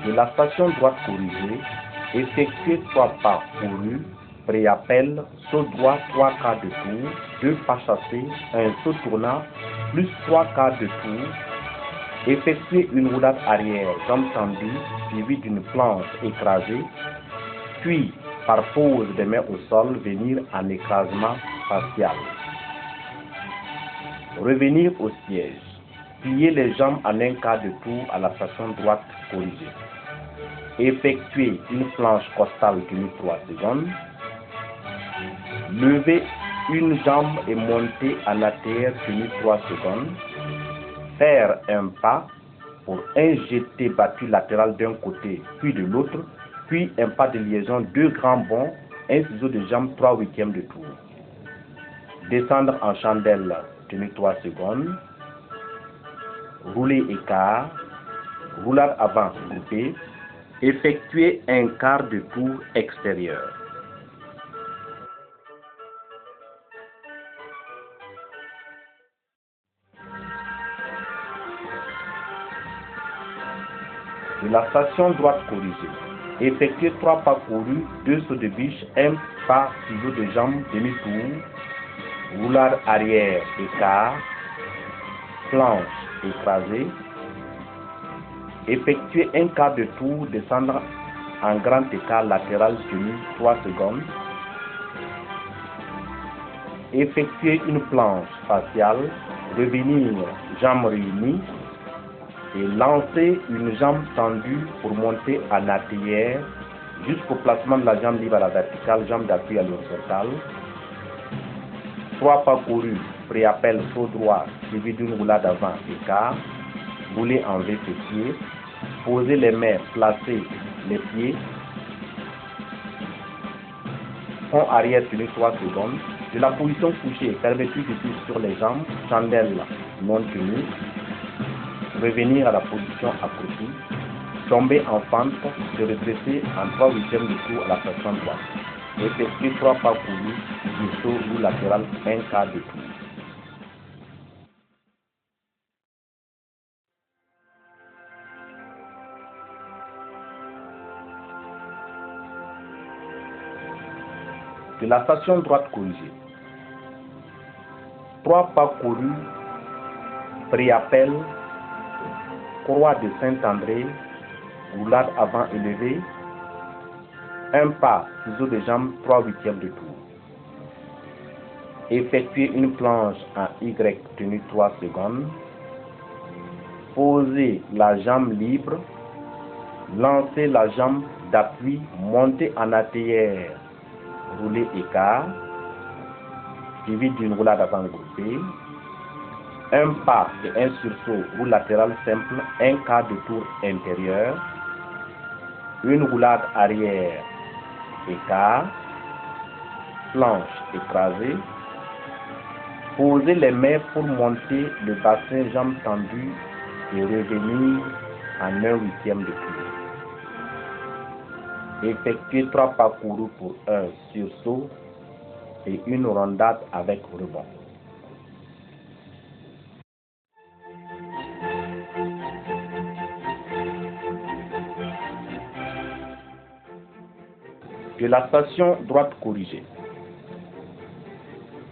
De la station droite corrigée, effectuez 3 pas courus, pré-appel, saut droit 3 quarts de tour, 2 pas chassés, un saut tournant, plus 3 quarts de tour. Effectuez une roulade arrière, jambe tendue, suivie d'une planche écrasée, puis par pose des mains au sol, venir en écrasement facial. Revenir au siège. Plier les jambes en un quart de tour à la station droite corrigée. Effectuer une planche costale tenue 3 secondes. Lever une jambe et monter à l'arrière tenue 3 secondes. Faire un pas pour un jeté battu latéral d'un côté puis de l'autre, puis un pas de liaison, 2 grands bonds, un ciseau de jambe 3/8 de tour. Descendre en chandelle tenue 3 secondes. Rouler écart, roulade avant groupée, effectuer un quart de tour extérieur. De la station droite corrigée, effectuez 3 pas courus, 2 sauts de biche, 1 pas ciseau de jambe demi-tour, roulade arrière écart, planche écrasée. Effectuez un quart de tour, descendre en grand écart latéral tenu 3 secondes. Effectuez une planche faciale, revenir jambes réunies et lancer une jambe tendue pour monter en arrière jusqu'au placement de la jambe libre à la verticale, jambe d'appui à l'horizontale. 3 pas courus, pré-appel saut droit suivi d'une roulade avant écart. Rouler en V fessier, poser les mains, placer les pieds, fond arrière tenu 3 secondes. De la position couchée, fermeture du pied sur les jambes, chandelle non tenue, revenir à la position accroupie, tomber en fente, se redresser en 3/8 de tour à la station droite. Effectuer 3 pas courus, du saut ou latéral, un quart de tour. De la station droite corrigée. 3 pas courus, pré-appel, croix de Saint-André, roulade avant élevée, un pas, ciseau de jambe 3/8 de tour. Effectuer une planche en Y tenue 3 secondes. Poser la jambe libre, lancer la jambe d'appui, monter en arrière, rouler écart, suivi d'une roulade avant groupée, un pas et un sursaut ou latéral simple, un quart de tour intérieur, une roulade arrière, écart, planche écrasée, poser les mains pour monter le bassin, jambes tendues et revenir en 1/8 de tour. Effectuer 3 pas courus pour un sursaut et une rondade avec rebond. De la station droite corrigée,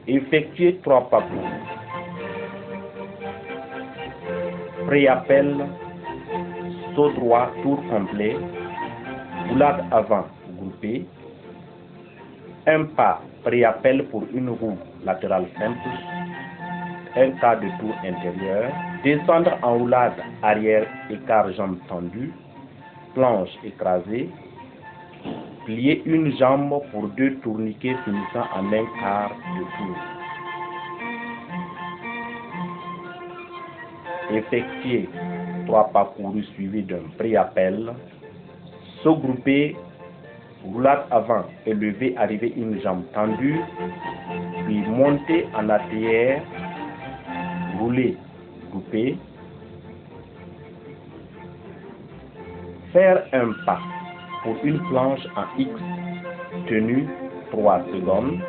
effectuez 3 pas courus. Pré-appel, saut droit, tour complet, roulade avant groupée, un pas pré-appel pour une roue latérale simple, un quart de tour intérieur, descendre en roulade arrière, écart jambes tendues, planche écrasée, plier une jambe pour 2 tourniquets finissant en un quart de tour. Effectuer 3 pas courus suivis d'un pré-appel, saut groupé, roulade avant et lever, arriver une jambe tendue, puis monter en arrière, rouler, groupé, faire un pas pour une planche en X tenue 3 secondes,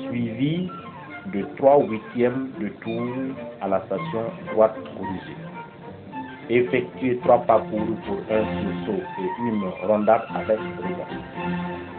suivi de 3/8 de tour à la station droite corrigée. Effectuez 3 pas pour un sursaut et une rondade avec brigade.